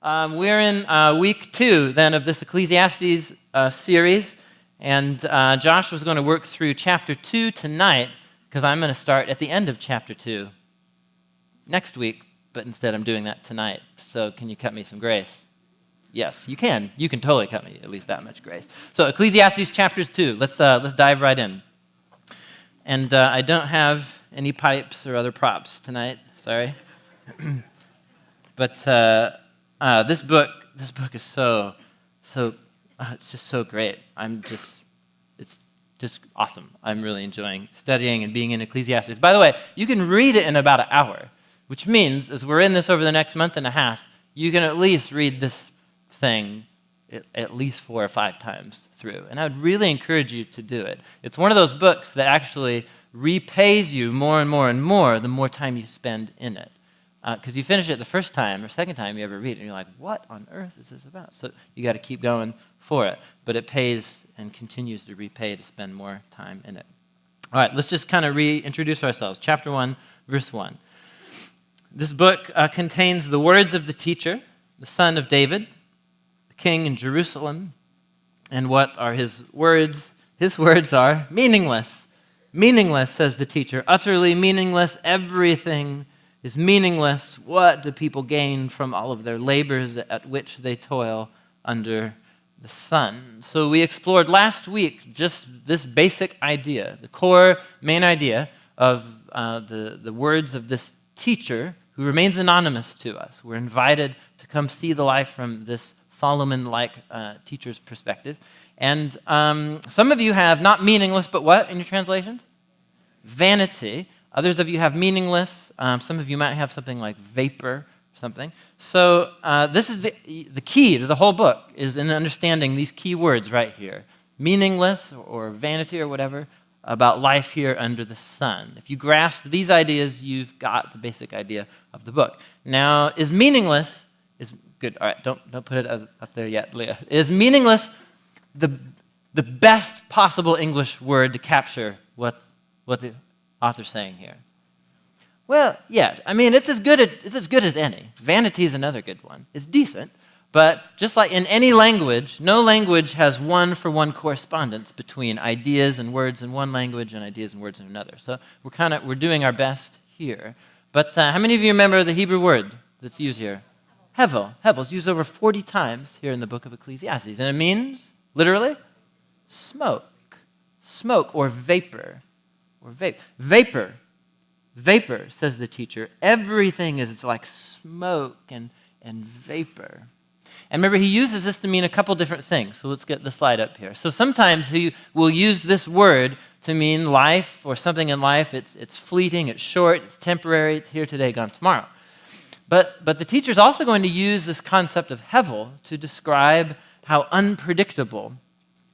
We're in week 2 then of this Ecclesiastes series, and Josh was going to work through chapter 2 tonight because I'm going to start at the end of chapter 2 next week, but instead I'm doing that tonight. So can you cut me some grace? Yes, you can. You can totally cut me at least that much grace. So Ecclesiastes chapter 2. Let's dive right in. And I don't have any pipes or other props tonight. Sorry, but this book is so it's just so great. It's just awesome. I'm really enjoying studying and being in Ecclesiastes. By the way, you can read it in about an hour, which means as we're in this over the next month and a half, you can at least read this thing at least 4 or 5 times through. And I would really encourage you to do it. It's one of those books that actually repays you more and more and more the more time you spend in it. Because you finish it the first time or second time you ever read it, and you're like, what on earth is this about? So you got to keep going for it. But it pays and continues to repay to spend more time in it. All right, let's just kind of reintroduce ourselves. Chapter 1, verse 1. This book contains the words of the teacher, the son of David, the king in Jerusalem. And what are his words? His words are meaningless. Meaningless, says the teacher, utterly meaningless. Everything is meaningless. What do people gain from all of their labors at which they toil under the sun? So we explored last week just this basic idea, the core main idea of the words of this teacher who remains anonymous to us. We're invited to come see the life from this Solomon-like teacher's perspective. And some of you have not meaningless, but what in your translations? Vanity. Others of you have meaningless. Some of you might have something like vapor or something. So this is the key to the whole book, is in understanding these key words right here. Meaningless or vanity or whatever about life here under the sun. If you grasp these ideas, you've got the basic idea of the book. Now, is meaningless, is good, all right, don't put it up there yet, Leah. Is meaningless the best possible English word to capture what the author's saying here? Well, yeah. I mean, it's as good as any. Vanity is another good one. It's decent, but just like in any language, no language has one-for-one correspondence between ideas and words in one language and ideas and words in another. So we're doing our best here. But how many of you remember the Hebrew word that's used here? Hevel. Hevel is used over 40 times here in the book of Ecclesiastes, and it means literally smoke. Smoke or vapor. Or vapor. Vapor, says the teacher. Everything is like smoke and vapor. And remember, he uses this to mean a couple different things. So let's get the slide up here. So sometimes he will use this word to mean life or something in life. It's fleeting, it's short, it's temporary, it's here today, gone tomorrow. But the teacher's also going to use this concept of hevel to describe how unpredictable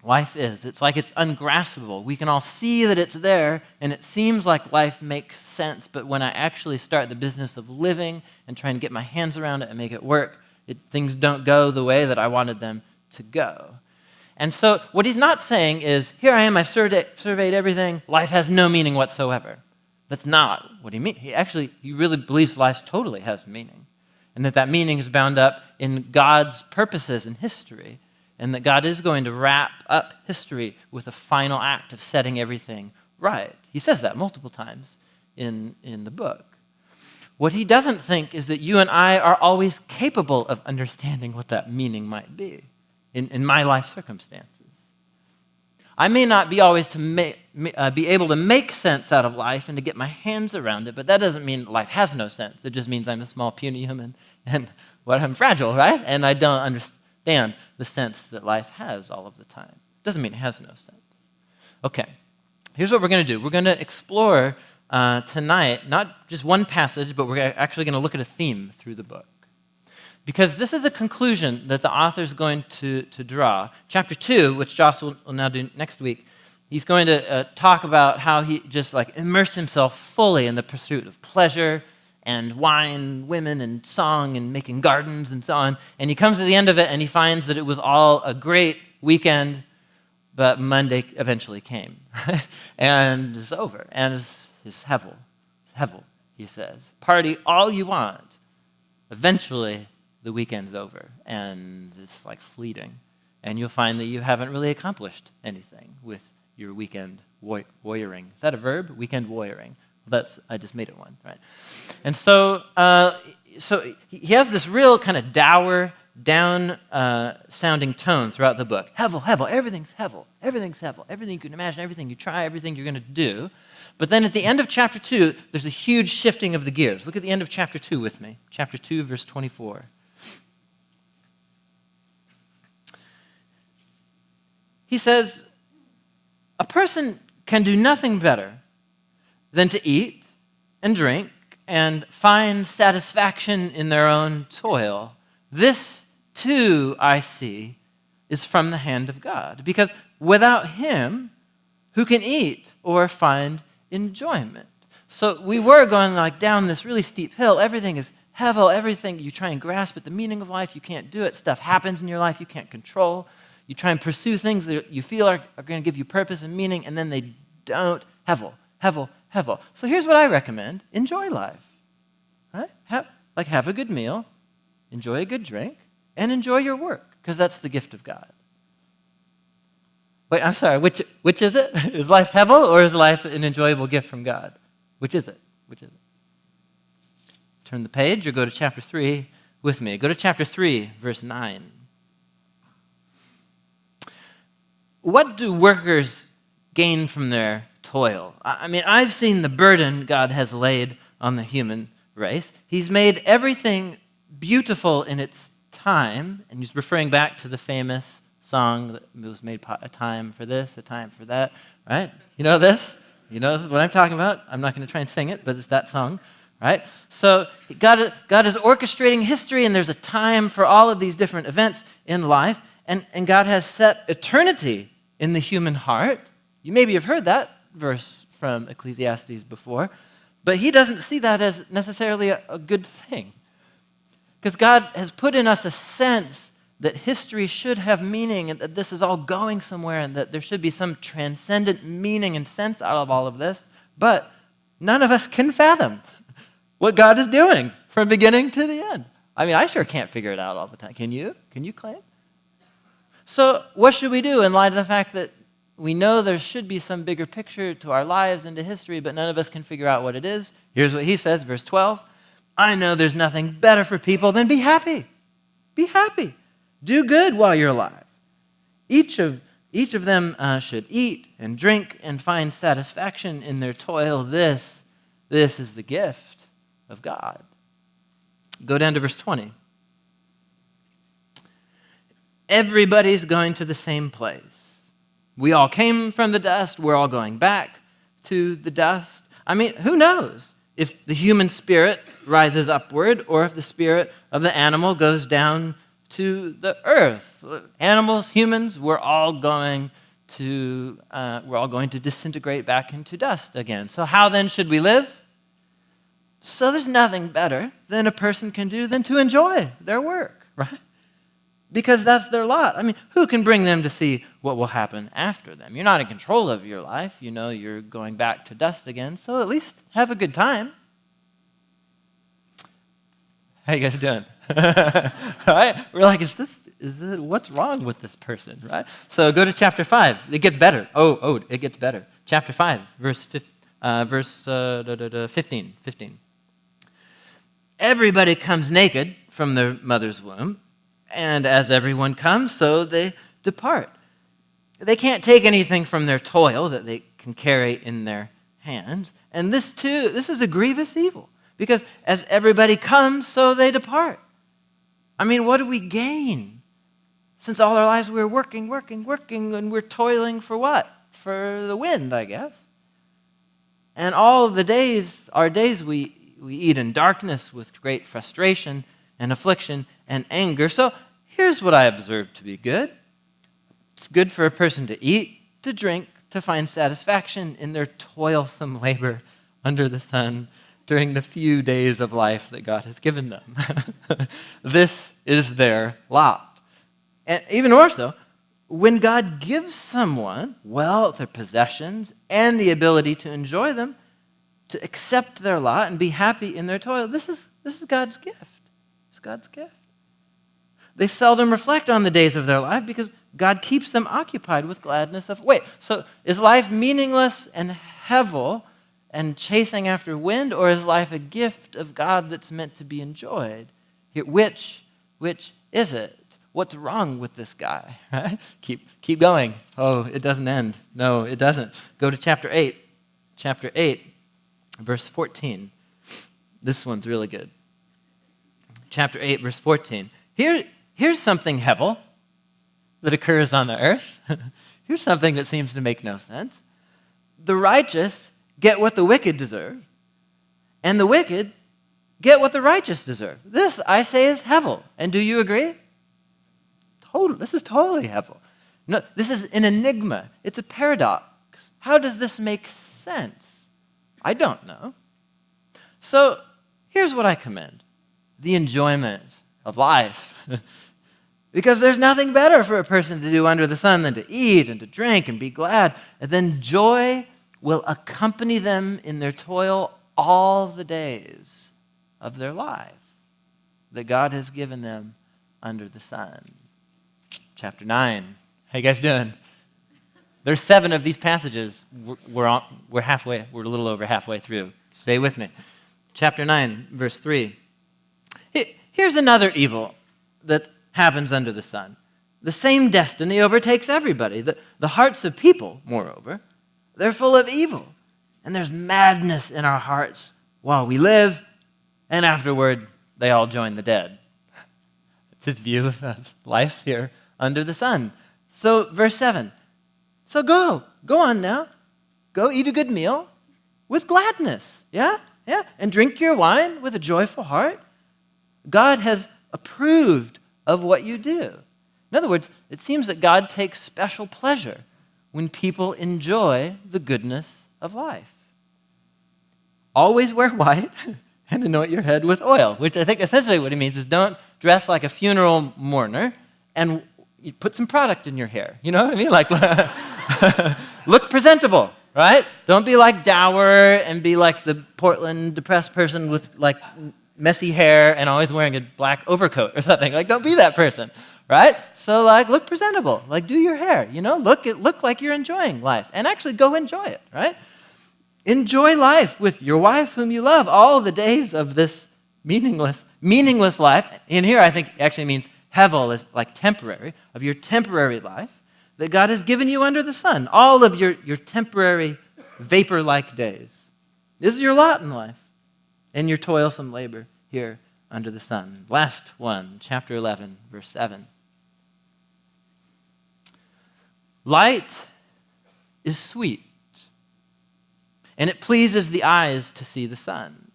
life is. It's like it's ungraspable. We can all see that it's there, and it seems like life makes sense, but when I actually start the business of living and trying to get my hands around it and make it work, things don't go the way that I wanted them to go. And so what he's not saying is, here I am, I've surveyed everything, life has no meaning whatsoever. That's not what he means. He really believes life totally has meaning, and that meaning is bound up in God's purposes in history, and that God is going to wrap up history with a final act of setting everything right. He says that multiple times in the book. What he doesn't think is that you and I are always capable of understanding what that meaning might be in my life circumstances. I may not be always be able to make sense out of life and to get my hands around it, but that doesn't mean life has no sense. It just means I'm a small, puny human and I'm fragile, right? And I don't understand the sense that life has all of the time. Doesn't mean it has no sense. Okay, here's what we're going to do. We're going to explore tonight, not just one passage, but we're actually going to look at a theme through the book. Because this is a conclusion that the author is going to draw. Chapter 2, which Josh will now do next week, he's going to talk about how he just immersed himself fully in the pursuit of pleasure and wine, women, and song, and making gardens, and so on. And he comes to the end of it, and he finds that it was all a great weekend, but Monday eventually came. And it's over. And it's hevel, he says. Party all you want. Eventually, the weekend's over, and it's like fleeting. And you'll find that you haven't really accomplished anything with your weekend warrioring. Is that a verb? Weekend warrioring. I just made it one, right? And so he has this real kind of dour, down-sounding tone throughout the book. Hevel, everything's hevel. Everything's hevel. Everything you can imagine, everything you try, everything you're going to do. But then at the end of chapter 2, there's a huge shifting of the gears. Look at the end of chapter 2 with me. Chapter 2, verse 24. He says, a person can do nothing better than to eat and drink and find satisfaction in their own toil. This, too, I see, is from the hand of God. Because without him, who can eat or find enjoyment? So we were going like down this really steep hill. Everything is hevel, everything you try and grasp at the meaning of life, you can't do it. Stuff happens in your life you can't control. You try and pursue things that you feel are going to give you purpose and meaning, and then they don't. Hevel. So here's what I recommend. Enjoy life. Right? Have a good meal, enjoy a good drink, and enjoy your work, because that's the gift of God. Wait, I'm sorry, which is it? Is life hevel, or is life an enjoyable gift from God? Which is it? Turn the page or go to chapter 3 with me. Go to chapter 3, verse 9. What do workers gain from their toil? I mean, I've seen the burden God has laid on the human race. He's made everything beautiful in its time, and he's referring back to the famous song that was made a time for this, a time for that, right? You know this? You know what I'm talking about? I'm not going to try and sing it, but it's that song, right? So God is orchestrating history, and there's a time for all of these different events in life, and God has set eternity in the human heart. You maybe have heard that verse from Ecclesiastes before, but he doesn't see that as necessarily a good thing. Because God has put in us a sense that history should have meaning and that this is all going somewhere and that there should be some transcendent meaning and sense out of all of this, but none of us can fathom what God is doing from beginning to the end. I mean, I sure can't figure it out all the time. Can you? Can you claim? So what should we do in light of the fact that we know there should be some bigger picture to our lives and to history, but none of us can figure out what it is? Here's what he says, verse 12. I know there's nothing better for people than be happy. Be happy. Do good while you're alive. Each of them should eat and drink and find satisfaction in their toil. This is the gift of God. Go down to verse 20. Everybody's going to the same place. We all came from the dust. We're all going back to the dust. I mean, who knows if the human spirit rises upward or if the spirit of the animal goes down to the earth. Animals, humans, we're all going to disintegrate back into dust again. So how then should we live? So there's nothing better than a person can do than to enjoy their work, right? Because that's their lot. I mean, who can bring them to see what will happen after them? You're not in control of your life. You know you're going back to dust again, so at least have a good time. How you guys doing? Right? We're like, is it, what's wrong with this person, right? So go to chapter 5. It gets better. It gets better. Chapter 5, verse 15. Everybody comes naked from their mother's womb, and as everyone comes, so they depart. They can't take anything from their toil that they can carry in their hands. And this is a grievous evil, because as everybody comes, so they depart. I mean, what do we gain? Since all our lives we're working, and we're toiling for what? For the wind, I guess. And all of the days, our days, we eat in darkness with great frustration and affliction and anger. So here's what I observe to be good. It's good for a person to eat, to drink, to find satisfaction in their toilsome labor under the sun during the few days of life that God has given them. This is their lot. And even more so, when God gives someone wealth or possessions and the ability to enjoy them, to accept their lot and be happy in their toil, this is God's gift. It's God's gift. They seldom reflect on the days of their life because God keeps them occupied with gladness of... Wait, so is life meaningless and hevel and chasing after wind, or is life a gift of God that's meant to be enjoyed? Which is it? What's wrong with this guy? Right? Keep going. Oh, it doesn't end. No, it doesn't. Go to chapter 8. Chapter 8, verse 14. This one's really good. Chapter 8, verse 14. Here's something hevel that occurs on the earth. Here's something that seems to make no sense. The righteous get what the wicked deserve, and the wicked get what the righteous deserve. This, I say, is hevel. And do you agree? This is totally hevel. No, this is an enigma. It's a paradox. How does this make sense? I don't know. So here's what I commend. The enjoyment of life. Because there's nothing better for a person to do under the sun than to eat and to drink and be glad. And then joy will accompany them in their toil all the days of their life that God has given them under the sun. Chapter 9. How you guys doing? There's 7 of these passages. We're a little over halfway through. Stay with me. Chapter 9, verse 3. Here's another evil that happens under the sun. The same destiny overtakes everybody. The hearts of people, moreover, they're full of evil. And there's madness in our hearts while we live, and afterward, they all join the dead. It's his view of life here under the sun. So, verse 7. So go on now. Go eat a good meal with gladness. Yeah. And drink your wine with a joyful heart. God has approved of what you do. In other words, it seems that God takes special pleasure when people enjoy the goodness of life. Always wear white and anoint your head with oil, which I think essentially what he means is don't dress like a funeral mourner and you put some product in your hair. You know what I mean? Like, look presentable, right? Don't be like dour and be like the Portland depressed person with like messy hair and always wearing a black overcoat or something. Like, don't be that person, right? So, like, look presentable. Like, do your hair, you know? Look like you're enjoying life. And actually go enjoy it, right? Enjoy life with your wife whom you love all the days of this meaningless life. And here I think actually means hevel is like temporary, of your temporary life that God has given you under the sun. All of your temporary vapor-like days. This is your lot in life and your toilsome labor here under the sun. Last one, chapter 11, verse 7. Light is sweet, and it pleases the eyes to see the sun.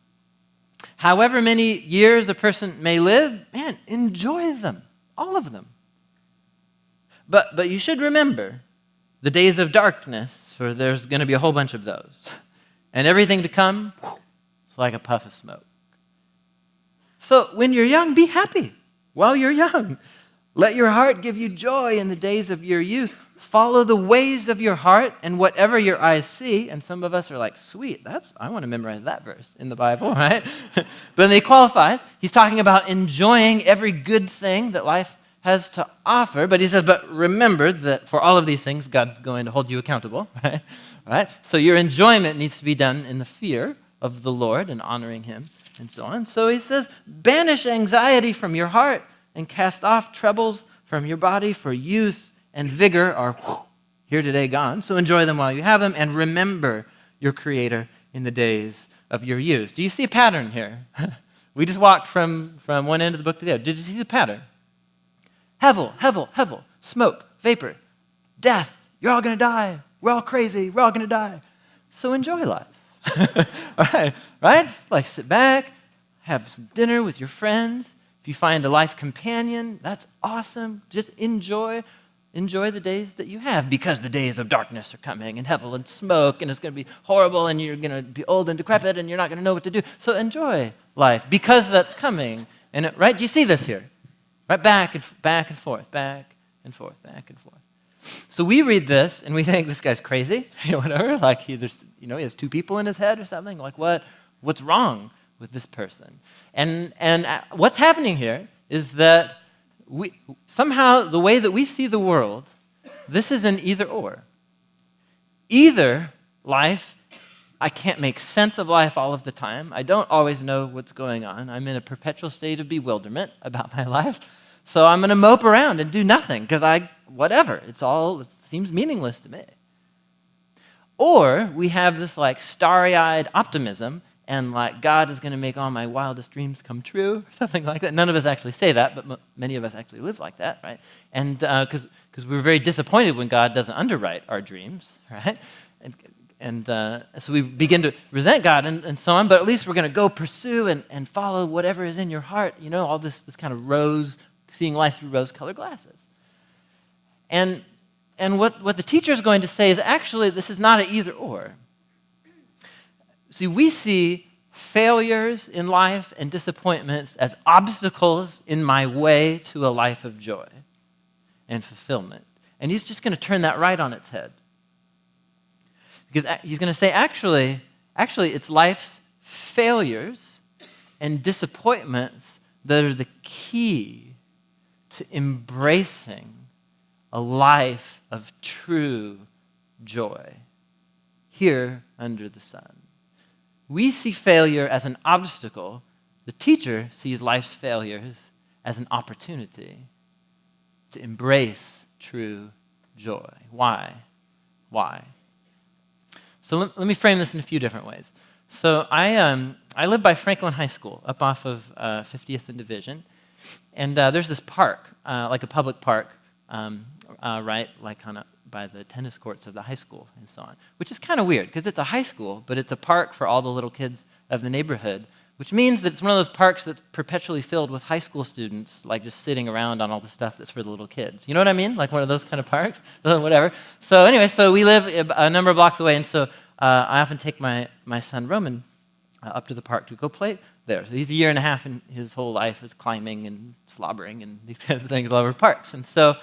However many years a person may live, man, enjoy them, all of them. But you should remember the days of darkness, for there's going to be a whole bunch of those. And everything to come, it's like a puff of smoke. So when you're young, be happy while you're young. Let your heart give you joy in the days of your youth. Follow the ways of your heart and whatever your eyes see. And some of us are like, sweet, I want to memorize that verse in the Bible, right? But then he qualifies. He's talking about enjoying every good thing that life has to offer. But he says, but remember that for all of these things, God's going to hold you accountable, right? Right? So your enjoyment needs to be done in the fear of the Lord and honoring him and so on. So he says, banish anxiety from your heart and cast off troubles from your body, for youth and vigor are here today gone. So enjoy them while you have them and remember your Creator in the days of your youth. Do you see a pattern here? We just walked from one end of the book to the other. Did you see the pattern? Hevel, smoke, vapor, death. You're all going to die. We're all crazy. We're all going to die. So enjoy life. All right? Like sit back, have some dinner with your friends. If you find a life companion, that's awesome. Just enjoy the days that you have, because the days of darkness are coming and hevel and smoke, and it's going to be horrible, and you're going to be old and decrepit, and you're not going to know what to do. So enjoy life because that's coming. And right? Do you see this here? Right? Back and forth, back and forth. So we read this and we think this guy's crazy, whatever. Like he has two people in his head or something. Like what's wrong with this person? And what's happening here is that somehow the way that we see the world, this is an either or. Either life, I can't make sense of life all of the time. I don't always know what's going on. I'm in a perpetual state of bewilderment about my life. So I'm going to mope around and do nothing because whatever. It seems meaningless to me. Or we have this like starry-eyed optimism and like God is going to make all my wildest dreams come true or something like that. None of us actually say that, but many of us actually live like that, right? And because we're very disappointed when God doesn't underwrite our dreams, right? And so we begin to resent God and so on, but at least we're going to go pursue and follow whatever is in your heart, all this kind of seeing life through rose-colored glasses. And what the teacher is going to say is actually this is not an either or. See, we see failures in life and disappointments as obstacles in my way to a life of joy and fulfillment. And he's just going to turn that right on its head. Because he's going to say, actually, it's life's failures and disappointments that are the key to embracing a life of true joy here under the sun. We see failure as an obstacle. The teacher sees life's failures as an opportunity to embrace true joy. Why? So let me frame this in a few different ways. So I live by Franklin High School, up off of 50th and Division, and there's this park, like a public park, right, like kind of by the tennis courts of the high school and so on, which is kind of weird because it's a high school, but it's a park for all the little kids of the neighborhood, which means that it's one of those parks that's perpetually filled with high school students, like just sitting around on all the stuff that's for the little kids. You know what I mean? Like one of those kind of parks, whatever. So anyway, so we live a number of blocks away, and so I often take my son Roman up to the park to go play there. So he's a year and a half, and his whole life is climbing and slobbering and these kinds of things all over parks. And so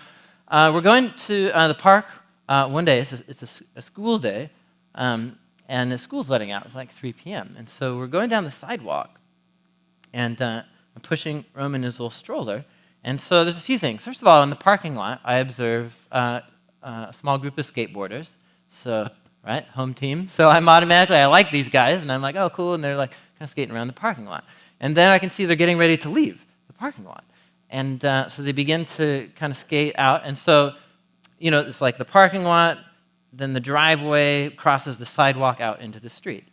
we're going to the park one day. It's a school day, and the school's letting out. It's like 3 p.m. And so we're going down the sidewalk, and I'm pushing Roman in his little stroller. And so there's a few things. First of all, in the parking lot, I observe a small group of skateboarders. So, right, home team. So I like these guys, and I'm like, oh, cool. And they're like kind of skating around the parking lot. And then I can see they're getting ready to leave the parking lot. And so they begin to kind of skate out. And so, it's like the parking lot, then the driveway crosses the sidewalk out into the street.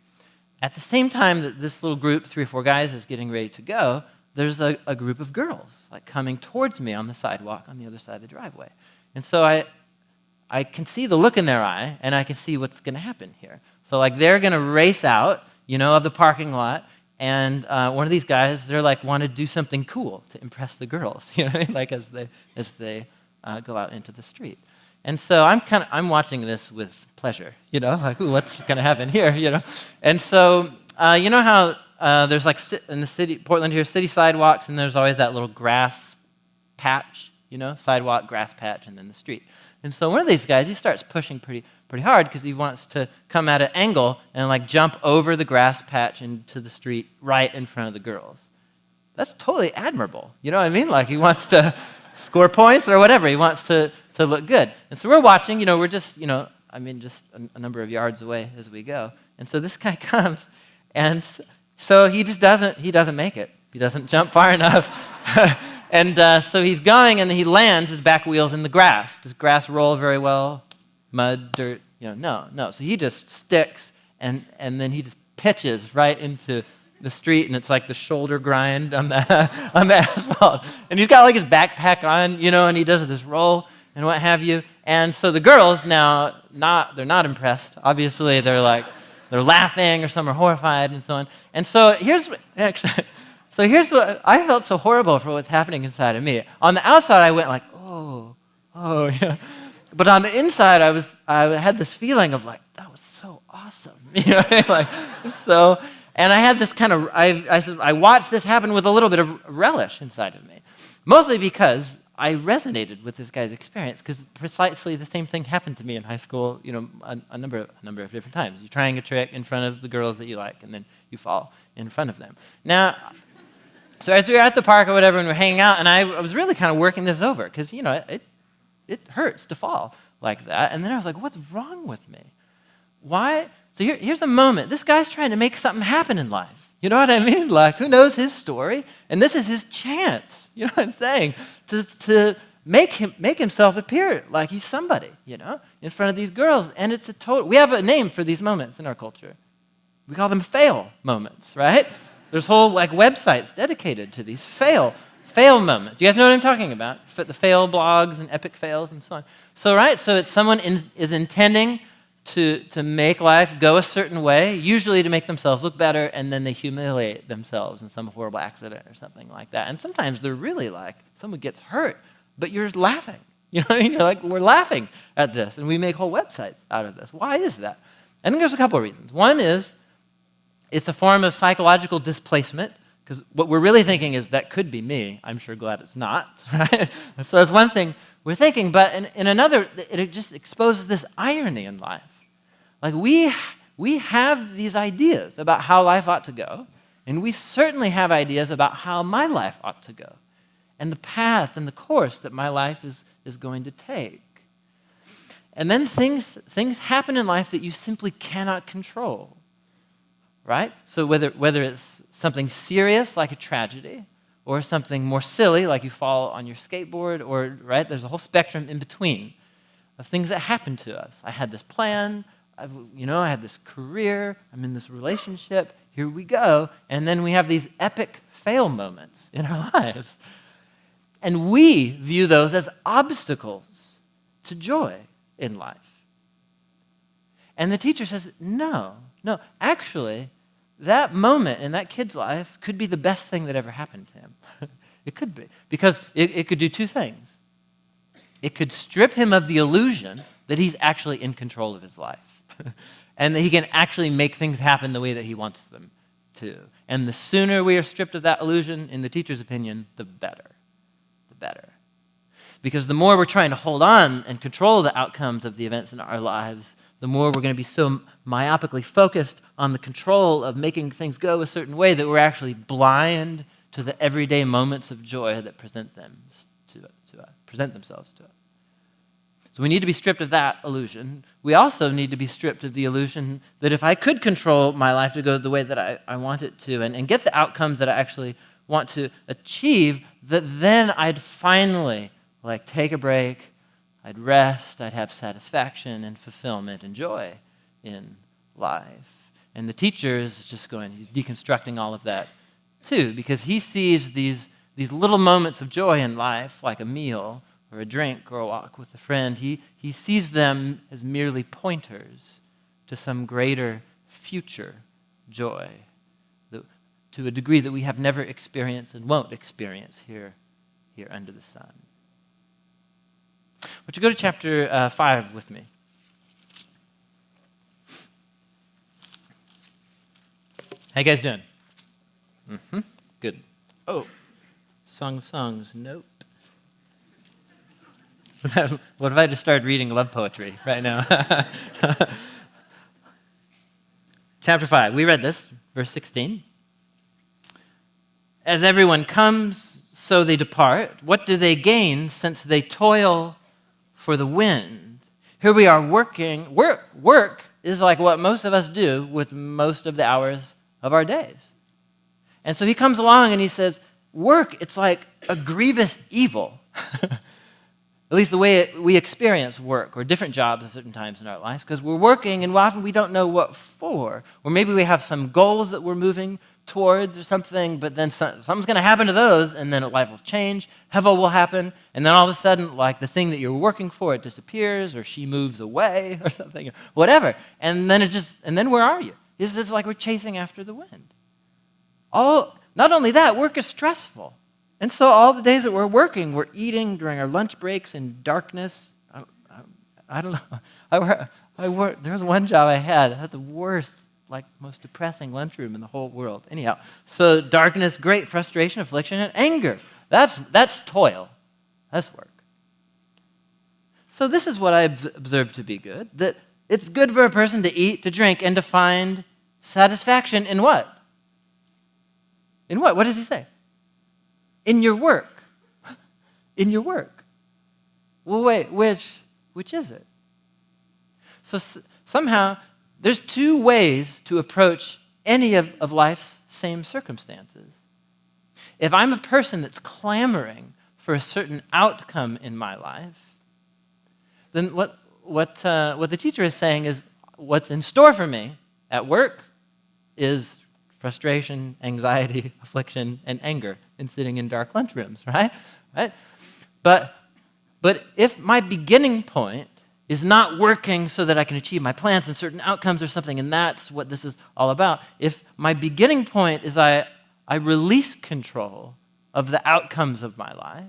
At the same time that this little group, 3 or 4 guys, is getting ready to go, there's a group of girls like coming towards me on the sidewalk on the other side of the driveway. And so I can see the look in their eye, and I can see what's going to happen here. So like they're going to race out, of the parking lot, and one of these guys, they're like want to do something cool to impress the girls, like as they go out into the street. And so I'm watching this with pleasure, like, ooh, what's going to happen here, And so you know how there's like in the city, Portland here, city sidewalks, and there's always that little grass patch, sidewalk, grass patch, and then the street. And so one of these guys, he starts pushing pretty hard because he wants to come at an angle and like jump over the grass patch into the street right in front of the girls. That's totally admirable. You know what I mean? Like he wants to score points or whatever. He wants to look good. And so we're watching, we're just, just a number of yards away as we go. And so this guy comes, and so he doesn't make it. He doesn't jump far enough. And so he's going, and he lands his back wheels in the grass. Does grass roll very well? Mud, dirt? No. So he just sticks, and then he just pitches right into the street, and it's like the shoulder grind on the asphalt. And he's got like his backpack on, and he does this roll and what have you. And so the girls now, they're not impressed. Obviously, they're laughing, or some are horrified, and so on. And so here's what I felt so horrible for what's happening inside of me. On the outside, I went like, oh, yeah. But on the inside, I had this feeling of like, that was so awesome, like so. And I had this kind of, I watched this happen with a little bit of relish inside of me, mostly because I resonated with this guy's experience, because precisely the same thing happened to me in high school, a number of different times. You're trying a trick in front of the girls that you like, and then you fall in front of them. Now, So as we were at the park or whatever, and we're hanging out, and I was really kind of working this over because, it hurts to fall like that. And then I was like, what's wrong with me? Why? So here's a moment. This guy's trying to make something happen in life. You know what I mean? Like, who knows his story? And this is his chance, you know what I'm saying? To make himself appear like he's somebody, in front of these girls. And it's we have a name for these moments in our culture. We call them fail moments, right? There's whole websites dedicated to these fail moments. You guys know what I'm talking about? The fail blogs and epic fails and so on. So it's someone is intending to make life go a certain way, usually to make themselves look better, and then they humiliate themselves in some horrible accident or something like that. And sometimes they're really someone gets hurt, but you're laughing. You know what I mean? You're like, we're laughing at this, and we make whole websites out of this. Why is that? I think there's a couple of reasons. One is it's a form of psychological displacement, because what we're really thinking is that could be me. I'm sure glad it's not. Right? So that's one thing we're thinking. But in another, it just exposes this irony in life. We have these ideas about how life ought to go, and we certainly have ideas about how my life ought to go, and the path and the course that my life is going to take. And then things happen in life that you simply cannot control. Right? So whether it's something serious like a tragedy, or something more silly like you fall on your skateboard, or there's a whole spectrum in between of things that happen to us. I had this plan, I had this career, I'm in this relationship, here we go, and then we have these epic fail moments in our lives. And we view those as obstacles to joy in life. And the teacher says, no, actually, that moment in that kid's life could be the best thing that ever happened to him. It could be. Because it could do two things. It could strip him of the illusion that he's actually in control of his life. And that he can actually make things happen the way that he wants them to. And the sooner we are stripped of that illusion, in the teacher's opinion, the better. The better. Because the more we're trying to hold on and control the outcomes of the events in our lives, the more we're going to be so myopically focused on the control of making things go a certain way that we're actually blind to the everyday moments of joy that present themselves to us. So we need to be stripped of that illusion. We also need to be stripped of the illusion that if I could control my life to go the way that I want it to and get the outcomes that I actually want to achieve, that then I'd finally take a break, I'd rest, I'd have satisfaction and fulfillment and joy in life. And the teacher is just he's deconstructing all of that too, because he sees these little moments of joy in life, like a meal or a drink or a walk with a friend. He sees them as merely pointers to some greater future joy, to a degree that we have never experienced and won't experience here under the sun. Would you go to chapter 5 with me? How you guys doing? Good. Oh, Song of Songs, nope. What if I just started reading love poetry right now? Chapter 5, we read this, verse 16. As everyone comes, so they depart. What do they gain since they toil for the wind? Here we are working. Work is like what most of us do with most of the hours of our days. And so he comes along and he says, work, it's like a grievous evil. At least the way we experience work or different jobs at certain times in our lives, because we're working and often we don't know what for. Or maybe we have some goals that we're moving towards or something, but then something's going to happen to those, and then life will change, hevel will happen, and then all of a sudden, the thing that you're working for, it disappears, or she moves away, or something, or whatever. And then where are you? It's just like we're chasing after the wind. Not only that, work is stressful. And so all the days that we're working, we're eating during our lunch breaks in darkness. I don't know. There was one job I had the worst, most depressing lunchroom in the whole world. Anyhow, so darkness, great frustration, affliction, and anger. That's toil. That's work. So this is what I observe to be good, that it's good for a person to eat, to drink, and to find satisfaction in what? In what? What does he say? in your work. In your work. Well, wait, which is it? So somehow, there's two ways to approach any of life's same circumstances. If I'm a person that's clamoring for a certain outcome in my life, then what the teacher is saying is what's in store for me at work is frustration, anxiety, affliction, and anger in sitting in dark lunchrooms, right? But if my beginning point is not working so that I can achieve my plans and certain outcomes or something, and that's what this is all about. If my beginning point is I release control of the outcomes of my life,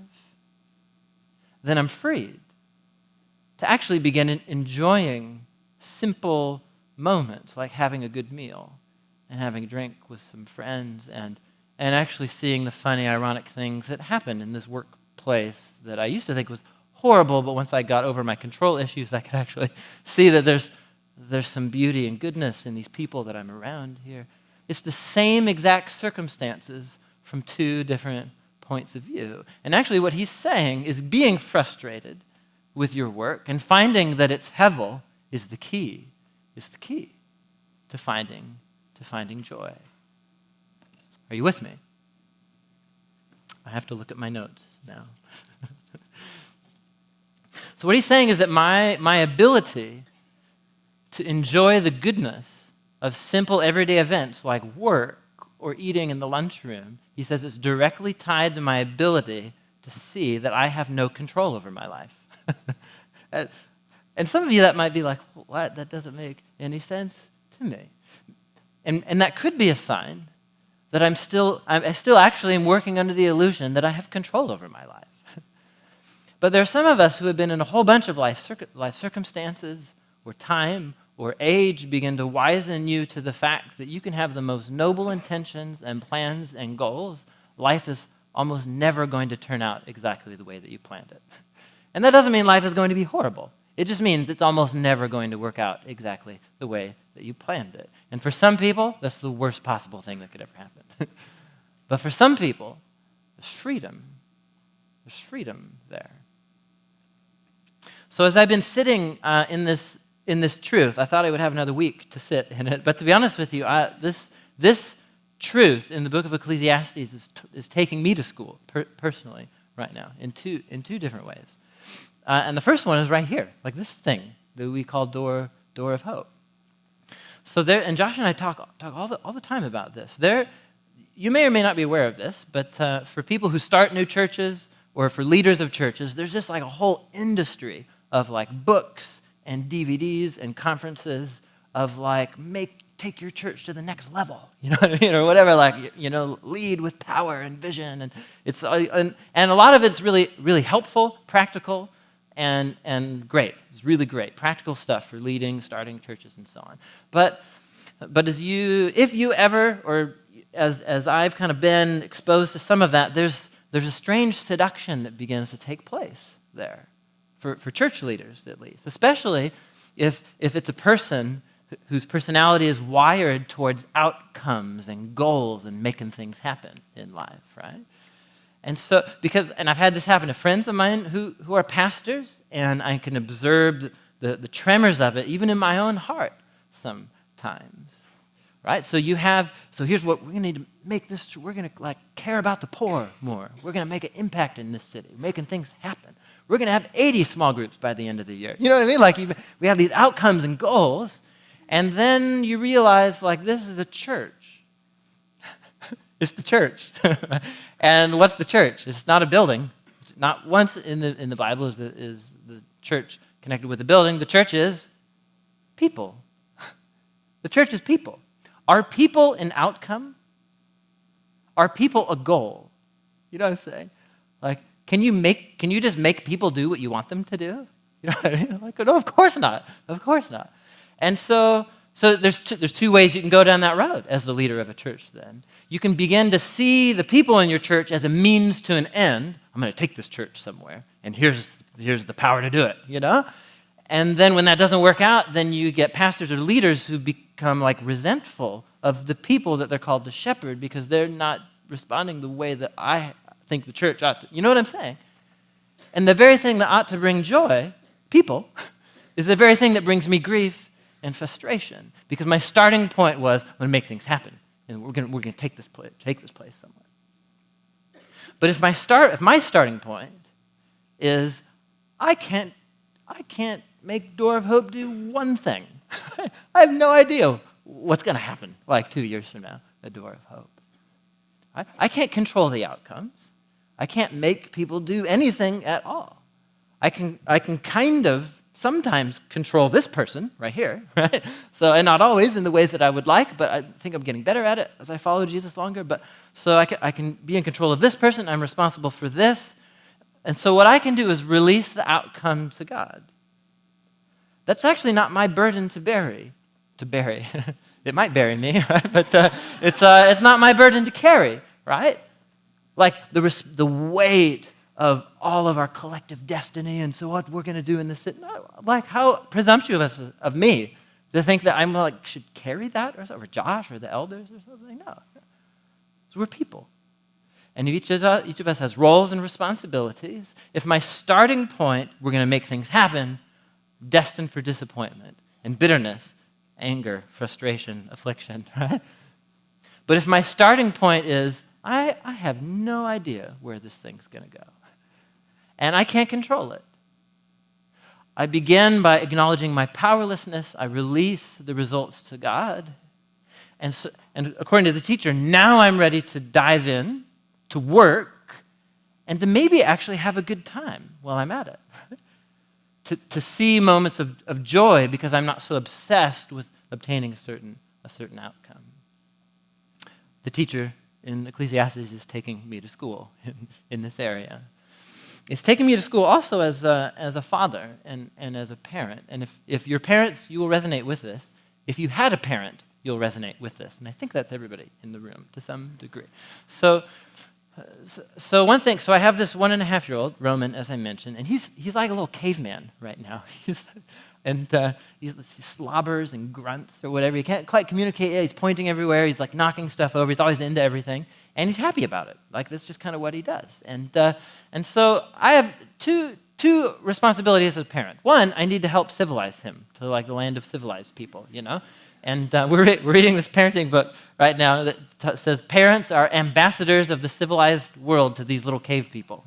then I'm freed to actually begin enjoying simple moments like having a good meal and having a drink with some friends and actually seeing the funny, ironic things that happen in this workplace that I used to think was horrible, but once I got over my control issues, I could actually see that there's some beauty and goodness in these people that I'm around here. It's the same exact circumstances from two different points of view. And actually what he's saying is being frustrated with your work and finding that it's hevel is the key to finding joy. Are you with me? I have to look at my notes now. So what he's saying is that my ability to enjoy the goodness of simple everyday events like work or eating in the lunchroom, he says it's directly tied to my ability to see that I have no control over my life. And some of you that might be like, what? That doesn't make any sense to me. And that could be a sign that I still actually am working under the illusion that I have control over my life. But there are some of us who have been in a whole bunch of life circumstances where time or age begin to wizen you to the fact that you can have the most noble intentions and plans and goals. Life is almost never going to turn out exactly the way that you planned it. And that doesn't mean life is going to be horrible. It just means it's almost never going to work out exactly the way that you planned it. And for some people, that's the worst possible thing that could ever happen. But for some people, there's freedom. There's freedom there. So as I've been sitting in this truth, I thought I would have another week to sit in it. But to be honest with you, this truth in the book of Ecclesiastes is taking me to school personally right now in two different ways. And the first one is right here, like this thing that we call door of hope. So there, and Josh and I talk all the time about this. You may or may not be aware of this, but for people who start new churches or for leaders of churches, there's just like a whole industry of like books and DVDs and conferences of like take your church to the next level, you know what I mean, or whatever, like, you know, lead with power and vision, and it's and a lot of it's really really helpful, practical, and great. It's really great practical stuff for leading, starting churches, and so on. But if you ever, or as I've kind of been exposed to some of that, there's a strange seduction that begins to take place there. For church leaders, at least, especially if it's a person whose personality is wired towards outcomes and goals and making things happen in life, right? And so, and I've had this happen to friends of mine who are pastors, and I can observe the tremors of it even in my own heart sometimes, right? So here's what we're going to need to make this. We're going to like care about the poor more. We're going to make an impact in this city, making things happen. We're going to have 80 small groups by the end of the year. You know what I mean? Like we have these outcomes and goals, and then you realize like this is a church. It's the church. And what's the church? It's not a building. Not once in the Bible is the church connected with the building. The church is people. The church is people. Are people an outcome? Are people a goal? You know what I'm saying? Like, can you just make people do what you want them to do? You know what I mean? Like, no, of course not. Of course not. And so there's two ways you can go down that road as the leader of a church then. You can begin to see the people in your church as a means to an end. I'm going to take this church somewhere, and here's the power to do it, you know? And then when that doesn't work out, then you get pastors or leaders who become like resentful of the people that they're called to shepherd because they're not responding the way that I think the church ought to. You know what I'm saying? And the very thing that ought to bring joy, people, is the very thing that brings me grief and frustration. Because my starting point was, I'm going to make things happen. And we're going to take this place somewhere. But if my starting point is, I can't make Door of Hope do one thing. I have no idea what's going to happen like 2 years from now at Door of Hope. I can't control the outcomes. I can't make people do anything at all. I can kind of sometimes control this person right here, right? So, and not always in the ways that I would like, but I think I'm getting better at it as I follow Jesus longer. But so I can be in control of this person. I'm responsible for this. And so what I can do is release the outcome to God. That's actually not my burden to bury. It might bury me, right? But it's not my burden to carry, right? Like the weight of all of our collective destiny and so what we're going to do in this city. Like how presumptuous of me to think that I'm like should carry that or Josh or the elders or something. No. So we're people. And each of us has roles and responsibilities. If my starting point, we're going to make things happen, destined for disappointment and bitterness, anger, frustration, affliction, right? But if my starting point is, I have no idea where this thing's going to go, and I can't control it, I begin by acknowledging my powerlessness. I release the results to God. And according to the teacher, now I'm ready to dive in, to work, and to maybe actually have a good time while I'm at it. To see moments of joy because I'm not so obsessed with obtaining a certain outcome. The teacher in Ecclesiastes is taking me to school in this area. It's taking me to school also as a father and as a parent. And if you're parents, you will resonate with this. If you had a parent, you'll resonate with this. And I think that's everybody in the room to some degree. So one thing, so I have this 1.5-year-old, Roman, as I mentioned, and he's like a little caveman right now. He slobbers and grunts or whatever. He can't quite communicate yet. He's pointing everywhere. He's like knocking stuff over. He's always into everything. And he's happy about it. Like that's just kind of what he does. And so I have two responsibilities as a parent. One, I need to help civilize him to like the land of civilized people, you know? And we're reading this parenting book right now that says parents are ambassadors of the civilized world to these little cave people,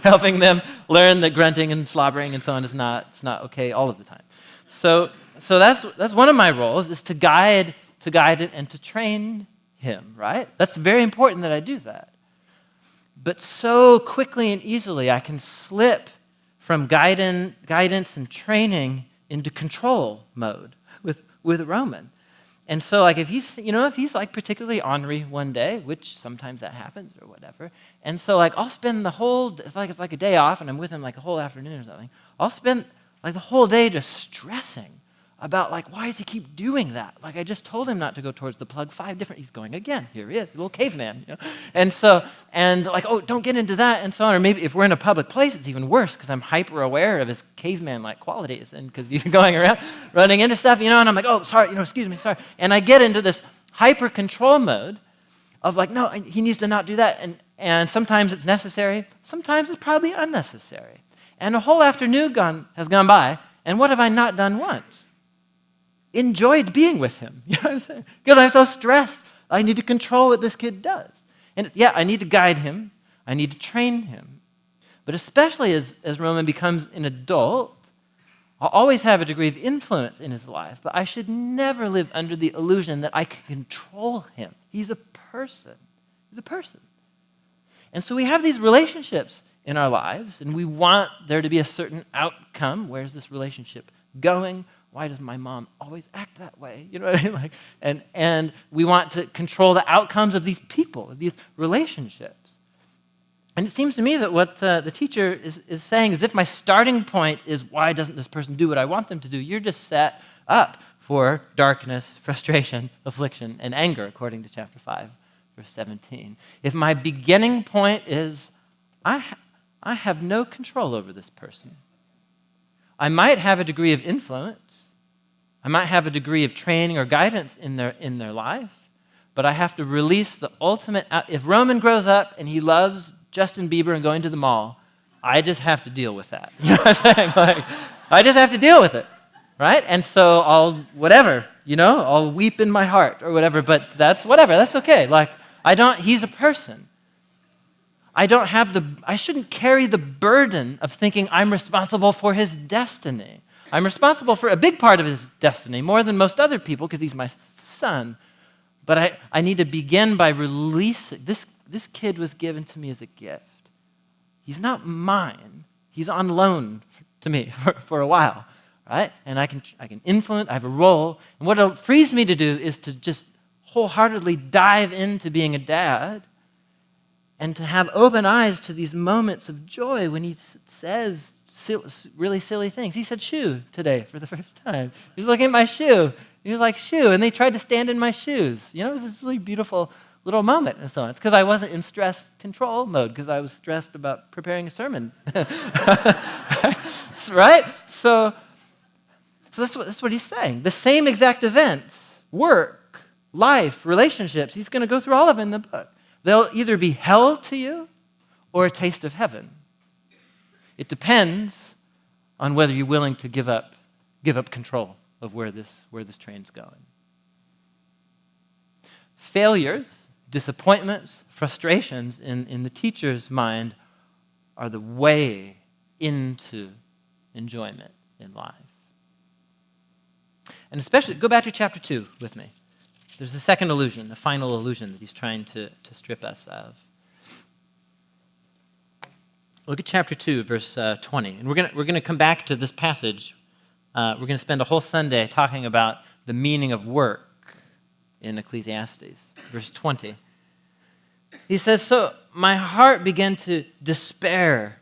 helping them learn that grunting and slobbering and so on is not okay all of the time. So that's one of my roles is to guide it and to train him, right? That's very important that I do that. But so quickly and easily I can slip from guidance and training into control mode with Roman. And so like if he's like particularly ornery one day, which sometimes that happens or whatever, and so like I'll spend it's like a day off and I'm with him like a whole afternoon or something, I'll spend like the whole day just stressing about like, why does he keep doing that? Like I just told him not to go towards the plug 5 different, he's going again, here he is, little caveman, you know? And like, oh, don't get into that and so on. Or maybe if we're in a public place, it's even worse because I'm hyper aware of his caveman-like qualities and because he's going around running into stuff, you know, and I'm like, oh, sorry, excuse me, sorry. And I get into this hyper control mode of like, no, he needs to not do that. And sometimes it's necessary, sometimes it's probably unnecessary. And a whole afternoon has gone by, and what have I not done once? Enjoyed being with him. You know what I'm saying? Because I'm so stressed. I need to control what this kid does. And yeah, I need to guide him. I need to train him. But especially as Roman becomes an adult, I'll always have a degree of influence in his life, but I should never live under the illusion that I can control him. He's a person. He's a person. And so we have these relationships in our lives, and we want there to be a certain outcome. Where's this relationship going? Why does my mom always act that way? You know what I mean? Like, and we want to control the outcomes of these people, of these relationships. And it seems to me that what the teacher is saying is if my starting point is why doesn't this person do what I want them to do, you're just set up for darkness, frustration, affliction, and anger, according to chapter 5, verse 17. If my beginning point is I have no control over this person, I might have a degree of influence. I might have a degree of training or guidance in their life, but I have to release the ultimate. If Roman grows up and he loves Justin Bieber and going to the mall, I just have to deal with that. You know what I'm saying? Like, I just have to deal with it, right? And so I'll weep in my heart or whatever, but that's okay. Like, he's a person. I shouldn't carry the burden of thinking I'm responsible for his destiny. I'm responsible for a big part of his destiny, more than most other people, because he's my son. But I need to begin by releasing. This kid was given to me as a gift. He's not mine. He's on loan to me for a while, right? And I can influence, I have a role. And what it frees me to do is to just wholeheartedly dive into being a dad and to have open eyes to these moments of joy when he says really silly things. He said shoe today for the first time. He was looking at my shoe. He was like, shoe. And they tried to stand in my shoes. You know, it was this really beautiful little moment and so on. It's because I wasn't in stress control mode because I was stressed about preparing a sermon. Right? So that's what he's saying. The same exact events, work, life, relationships, he's going to go through all of it in the book. They'll either be hell to you or a taste of heaven. It depends on whether you're willing to give up control of where this train's going. Failures, disappointments, frustrations in the teacher's mind are the way into enjoyment in life. And especially, go back to chapter 2 with me. There's a second illusion, the final illusion that he's trying to strip us of. Look at chapter 2, verse 20. And we're going to come back to this passage. We're going to spend a whole Sunday talking about the meaning of work in Ecclesiastes. Verse 20. He says, "So my heart began to despair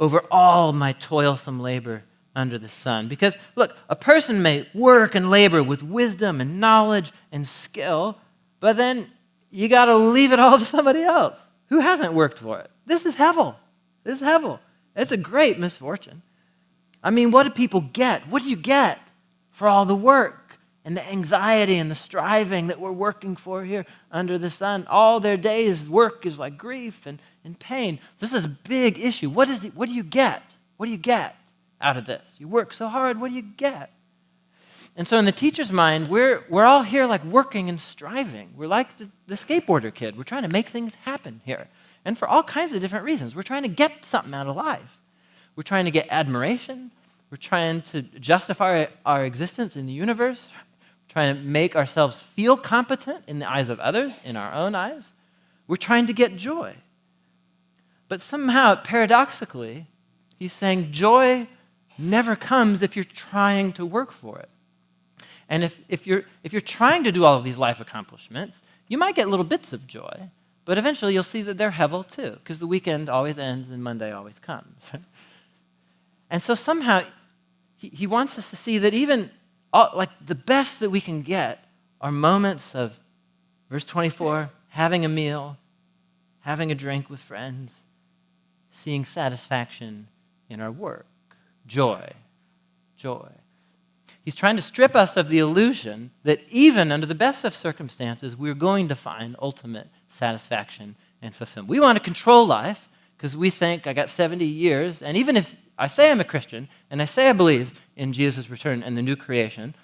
over all my toilsome labor under the sun." Because, look, a person may work and labor with wisdom and knowledge and skill, but then you got to leave it all to somebody else who hasn't worked for it. This is hevel. It's a great misfortune. I mean, what do people get? What do you get for all the work and the anxiety and the striving that we're working for here under the sun? All their days' work is like grief and pain. This is a big issue. What do you get? What do you get out of this? You work so hard, what do you get? And so in the teacher's mind, we're all here like working and striving. We're like the skateboarder kid. We're trying to make things happen here. And for all kinds of different reasons. We're trying to get something out of life. We're trying to get admiration. We're trying to justify our existence in the universe. We're trying to make ourselves feel competent in the eyes of others, in our own eyes. We're trying to get joy. But somehow, paradoxically, he's saying joy never comes if you're trying to work for it. And if you're trying to do all of these life accomplishments, you might get little bits of joy, but eventually you'll see that they're hevel too, because the weekend always ends and Monday always comes. And so somehow he wants us to see that even the best that we can get are moments of, verse 24, having a meal, having a drink with friends, seeing satisfaction in our work. Joy. He's trying to strip us of the illusion that even under the best of circumstances, we're going to find ultimate satisfaction and fulfillment. We want to control life because we think I got 70 years, and even if I say I'm a Christian and I say I believe in Jesus' return and the new creation,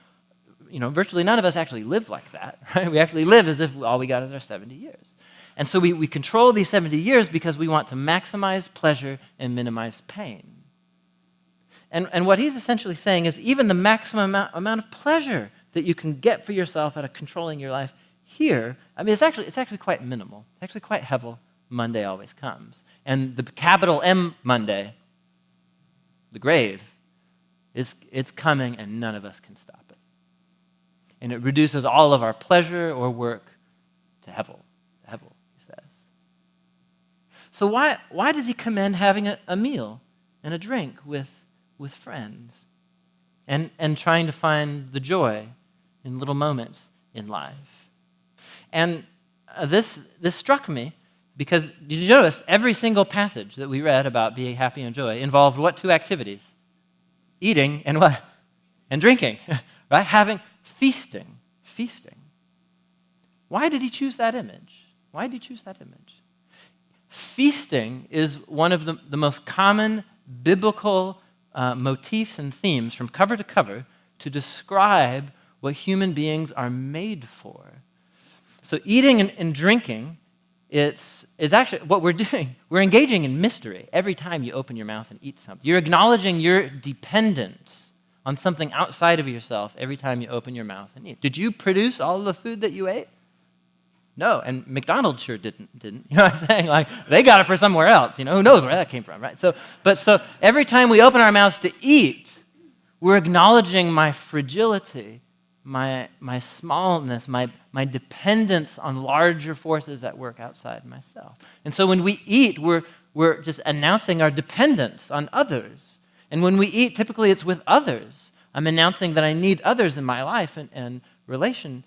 virtually none of us actually live like that, right? We actually live as if all we got is our 70 years. And so we control these 70 years because we want to maximize pleasure and minimize pain. And what he's essentially saying is even the maximum amount of pleasure that you can get for yourself out of controlling your life here, I mean, it's actually quite minimal. It's actually quite hevel. Monday always comes. And the capital M Monday, the grave, it's coming and none of us can stop it. And it reduces all of our pleasure or work to hevel, he says. So why does he commend having a meal and a drink with friends and trying to find the joy in little moments in life? And this struck me because, did you notice, every single passage that we read about being happy and joy involved what two activities? Eating and what? And drinking, right? Feasting. Why did he choose that image? Why did he choose that image? Feasting is one of the most common biblical motifs and themes from cover to cover to describe what human beings are made for. So eating and drinking, it's actually what we're doing. We're engaging in mystery every time you open your mouth and eat something. You're acknowledging your dependence on something outside of yourself every time you open your mouth and eat. Did you produce all of the food that you ate? No, and McDonald's sure didn't. You know what I'm saying? Like, they got it for somewhere else. You know, who knows where that came from, right? So every time we open our mouths to eat, we're acknowledging my fragility, my smallness, my dependence on larger forces at work outside myself. And so when we eat, we're just announcing our dependence on others. And when we eat, typically it's with others. I'm announcing that I need others in my life and relationships.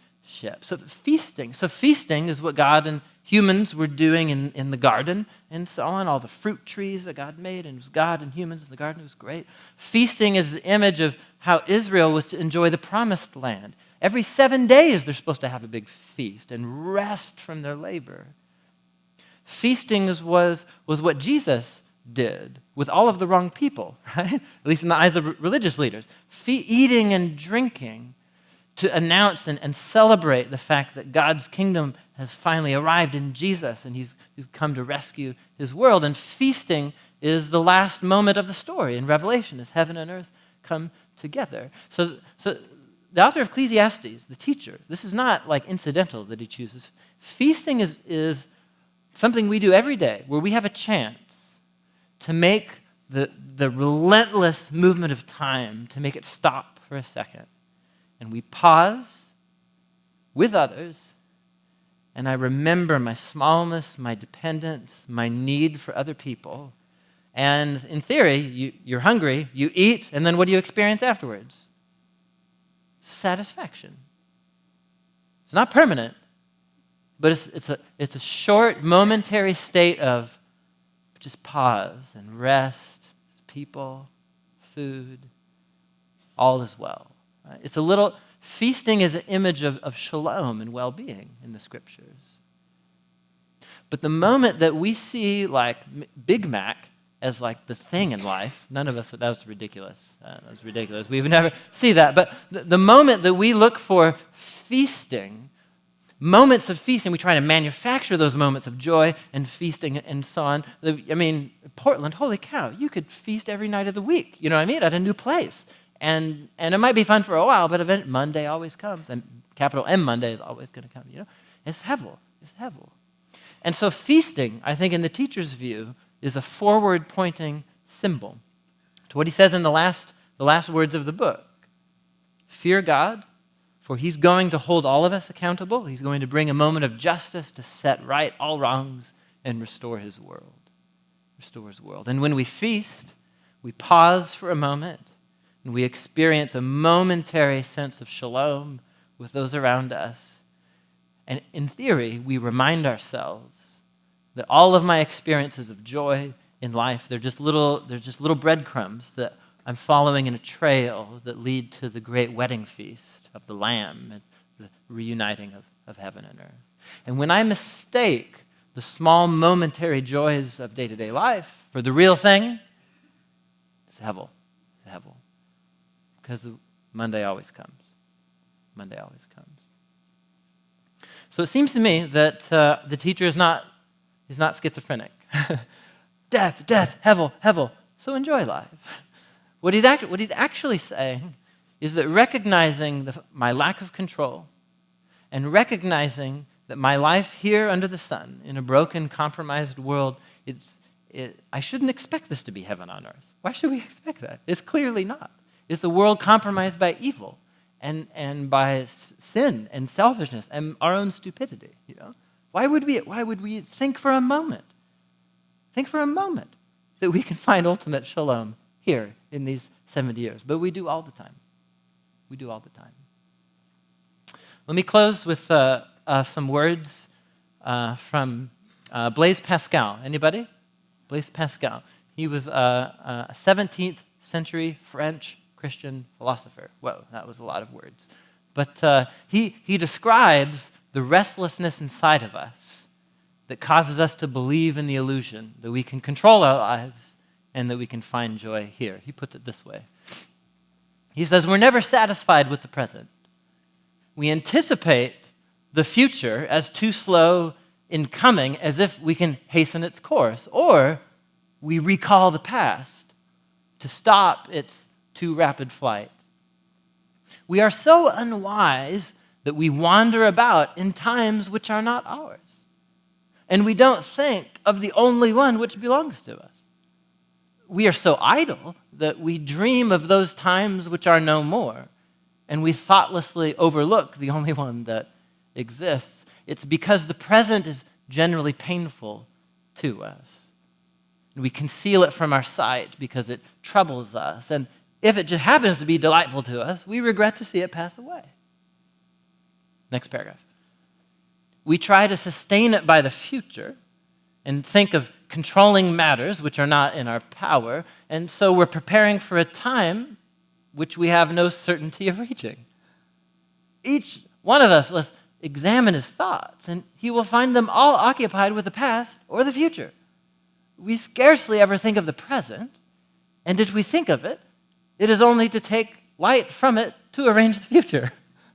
So feasting is what God and humans were doing in the garden and so on, all the fruit trees that God made, and it was God and humans in the garden. It was great. Feasting is the image of how Israel was to enjoy the promised land. Every 7 days they're supposed to have a big feast and rest from their labor. Feasting was what Jesus did with all of the wrong people, right? At least in the eyes of religious leaders. Eating and drinking to announce and celebrate the fact that God's kingdom has finally arrived in Jesus and he's come to rescue his world. And feasting is the last moment of the story in Revelation as heaven and earth come together. So the author of Ecclesiastes, the teacher, this is not like incidental that he chooses. Feasting is something we do every day where we have a chance to make the relentless movement of time, to make it stop for a second. And we pause with others, and I remember my smallness, my dependence, my need for other people. And in theory, you're hungry, you eat, and then what do you experience afterwards? Satisfaction. It's not permanent, but it's a short, momentary state of just pause and rest, people, food, all is well. Right? It's a little, feasting is an image of shalom and well-being in the scriptures. But the moment that we see like Big Mac as like the thing in life, none of us, that was ridiculous. We would never see that. But the moment that we look for feasting, moments of feasting, we try to manufacture those moments of joy and feasting and so on. I mean, Portland, holy cow, you could feast every night of the week, you know what I mean, at a new place. And it might be fun for a while, but Monday always comes, and capital M Monday is always going to come, you know. It's hevel. And so feasting, I think in the teacher's view, is a forward-pointing symbol to what he says in the last words of the book. Fear God, for he's going to hold all of us accountable. He's going to bring a moment of justice to set right all wrongs and restore his world. And when we feast, we pause for a moment, and we experience a momentary sense of shalom with those around us. And in theory, we remind ourselves that all of my experiences of joy in life, they're just little breadcrumbs that I'm following in a trail that lead to the great wedding feast of the Lamb and the reuniting of heaven and earth. And when I mistake the small momentary joys of day-to-day life for the real thing, it's hevel. Because Monday always comes. So it seems to me that the teacher is not schizophrenic. death, hevel. So enjoy life. What he's actually saying is that recognizing my lack of control and recognizing that my life here under the sun in a broken, compromised world, I shouldn't expect this to be heaven on earth. Why should we expect that? It's clearly not. It's a world compromised by evil and by sin and selfishness and our own stupidity. You know, why would we think for a moment that we can find ultimate shalom here in these 70 years? But we do all the time. Let me close with some words from Blaise Pascal. Anybody? Blaise Pascal. He was a 17th century French Christian philosopher. Whoa, that was a lot of words. But he describes the restlessness inside of us that causes us to believe in the illusion that we can control our lives and that we can find joy here. He puts it this way. He says, we're never satisfied with the present. We anticipate the future as too slow in coming, as if we can hasten its course, or we recall the past to stop its too rapid flight. We are so unwise that we wander about in times which are not ours, and we don't think of the only one which belongs to us. We are so idle that we dream of those times which are no more, and we thoughtlessly overlook the only one that exists. It's because the present is generally painful to us. And we conceal it from our sight because it troubles us. And if it just happens to be delightful to us, we regret to see it pass away. Next paragraph. We try to sustain it by the future and think of controlling matters which are not in our power, and so we're preparing for a time which we have no certainty of reaching. Each one of us, let's examine his thoughts, and he will find them all occupied with the past or the future. We scarcely ever think of the present, and if we think of it, it is only to take light from it to arrange the future.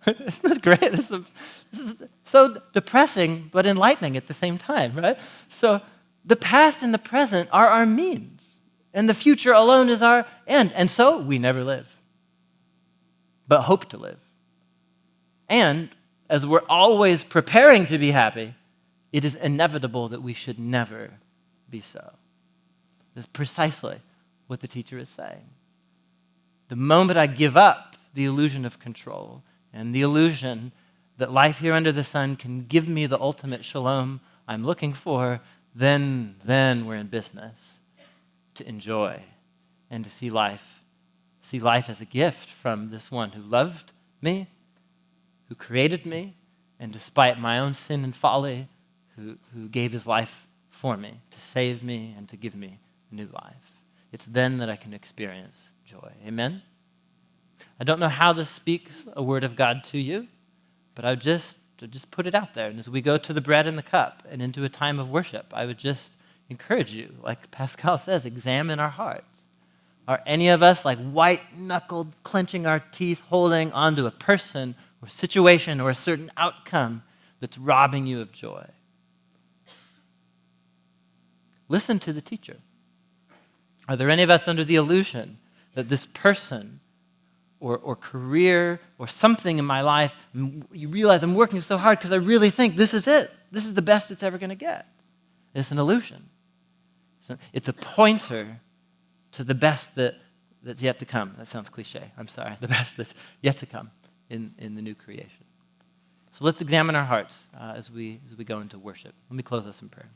Isn't this great? This is so depressing, but enlightening at the same time, right? So the past and the present are our means, and the future alone is our end. And so we never live, but hope to live. And as we're always preparing to be happy, it is inevitable that we should never be so. That's precisely what the teacher is saying. The moment I give up the illusion of control and the illusion that life here under the sun can give me the ultimate shalom I'm looking for, then we're in business to enjoy and to see life as a gift from this one who loved me, who created me, and despite my own sin and folly, who gave his life for me to save me and to give me new life. It's then that I can experience joy. Amen? I don't know how this speaks a word of God to you, but I would just put it out there. And as we go to the bread and the cup and into a time of worship, I would just encourage you, like Pascal says, examine our hearts. Are any of us like white-knuckled, clenching our teeth, holding onto a person or situation or a certain outcome that's robbing you of joy? Listen to the teacher. Are there any of us under the illusion that this person or career or something in my life, you realize I'm working so hard because I really think this is it. This is the best it's ever going to get. It's an illusion. So it's a pointer to the best that's yet to come. That sounds cliche. I'm sorry. The best that's yet to come in the new creation. So let's examine our hearts as we go into worship. Let me close us in prayer.